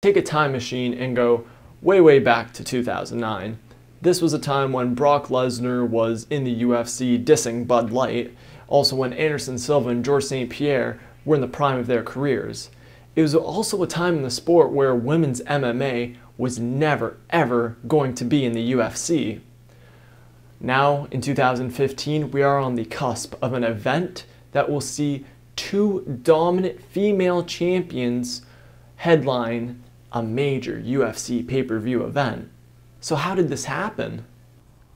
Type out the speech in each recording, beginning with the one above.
Take a time machine and go way back to 2009. This was a time when Brock Lesnar was in the UFC dissing Bud Light, also when Anderson Silva and Georges St. Pierre were in the prime of their careers. It was also a time in the sport where women's MMA was never ever going to be in the UFC. Now, in 2015, we are on the cusp of an event that will see two dominant female champions headline a major UFC pay-per-view event. So how did this happen?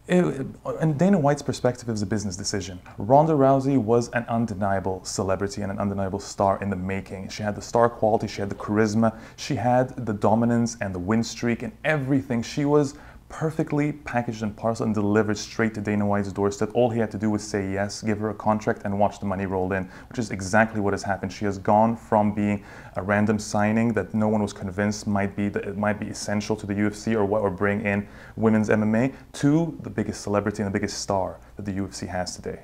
In Dana White's perspective, it was a business decision. Ronda Rousey was an undeniable celebrity and an undeniable star in the making. She had the star quality, she had the charisma, she had the dominance and the win streak and everything. She was perfectly packaged and parceled and delivered straight to Dana White's doorstep. All he had to do was say yes, give her a contract, and watch the money roll in, which is exactly what has happened. She has gone from being a random signing that no one was convinced might be essential to the UFC or bring in women's MMA to the biggest celebrity and the biggest star that the UFC has today.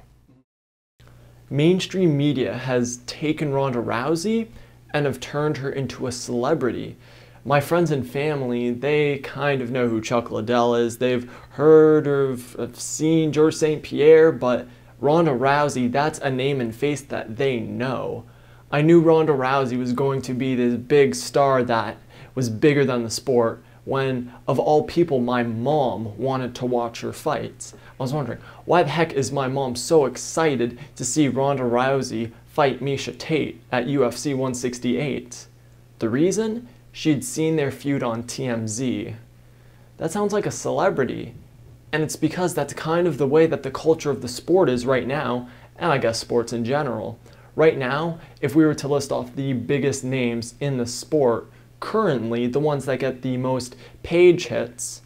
Mainstream media has taken Ronda Rousey and have turned her into a celebrity. My friends and family, they kind of know who Chuck Liddell is. They've heard of seen Georges St. Pierre, but Ronda Rousey, that's a name and face that they know. I knew Ronda Rousey was going to be this big star that was bigger than the sport when, of all people, my mom wanted to watch her fights. I was wondering, why the heck is my mom so excited to see Ronda Rousey fight Miesha Tate at UFC 168? The reason? She'd seen their feud on TMZ. That sounds like a celebrity. And it's because that's kind of the way that the culture of the sport is right now, and I guess sports in general. Right now, if we were to list off the biggest names in the sport, currently, the ones that get the most page hits,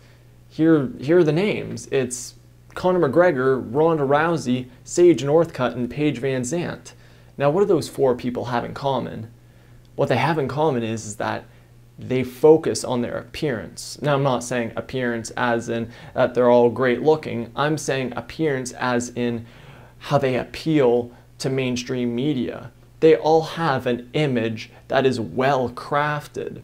here are the names. It's Conor McGregor, Ronda Rousey, Sage Northcutt, and Paige Van Zandt. Now, what do those four people have in common? What they have in common is that they focus on their appearance. Now, I'm not saying appearance as in that they're all great looking. I'm saying appearance as in how they appeal to mainstream media. They all have an image that is well crafted.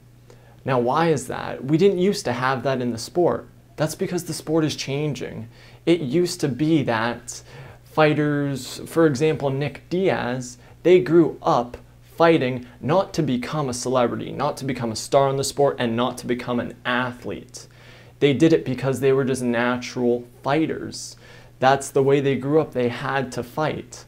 Now, why is that? We didn't used to have that in the sport. That's because the sport is changing. It used to be that fighters, for example, Nick Diaz, they grew up fighting not to become a celebrity, not to become a star in the sport, and not to become an athlete. They did it because they were just natural fighters. That's the way they grew up. They had to fight.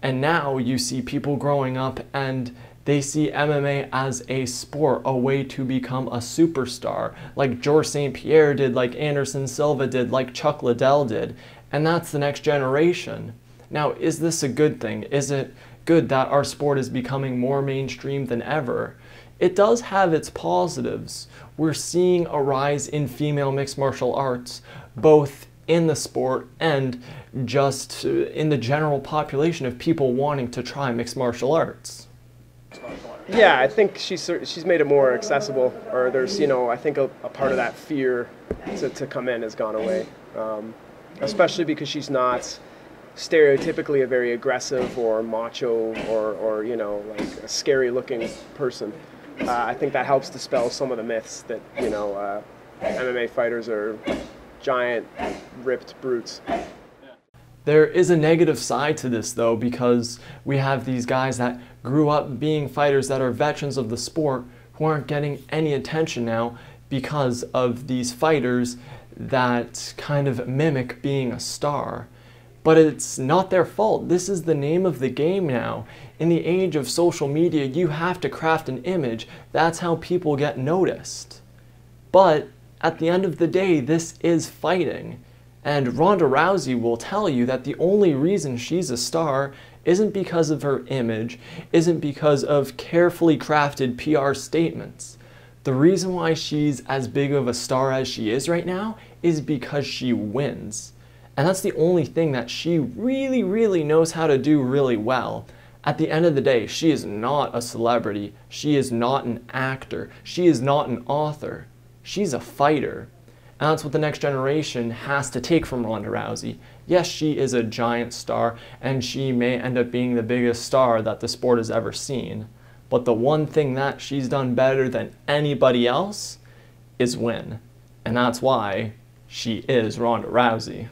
And now you see people growing up and they see MMA as a sport, a way to become a superstar, like Georges St. Pierre did, like Anderson Silva did, like Chuck Liddell did. And that's the next generation. Now, is this a good thing? Is it good that our sport is becoming more mainstream than ever? It does have its positives. We're seeing a rise in female mixed martial arts, both in the sport and just in the general population of people wanting to try mixed martial arts. Yeah, I think she's made it more accessible, or there's, I think a part of that fear to come in has gone away, especially because she's not stereotypically a very aggressive or macho or like a scary looking person. I think that helps dispel some of the myths that MMA fighters are giant ripped brutes. There is a negative side to this though, because we have these guys that grew up being fighters that are veterans of the sport who aren't getting any attention now because of these fighters that kind of mimic being a star. But it's not their fault. This is the name of the game now. In the age of social media, you have to craft an image. That's how people get noticed. But at the end of the day, this is fighting. And Ronda Rousey will tell you that the only reason she's a star isn't because of her image, isn't because of carefully crafted PR statements. The reason why she's as big of a star as she is right now is because she wins. And that's the only thing that she really knows how to do really well. At the end of the day, she is not a celebrity. She is not an actor. She is not an author. She's a fighter. And that's what the next generation has to take from Ronda Rousey. Yes, she is a giant star, and she may end up being the biggest star that the sport has ever seen. But the one thing that she's done better than anybody else is win. And that's why she is Ronda Rousey.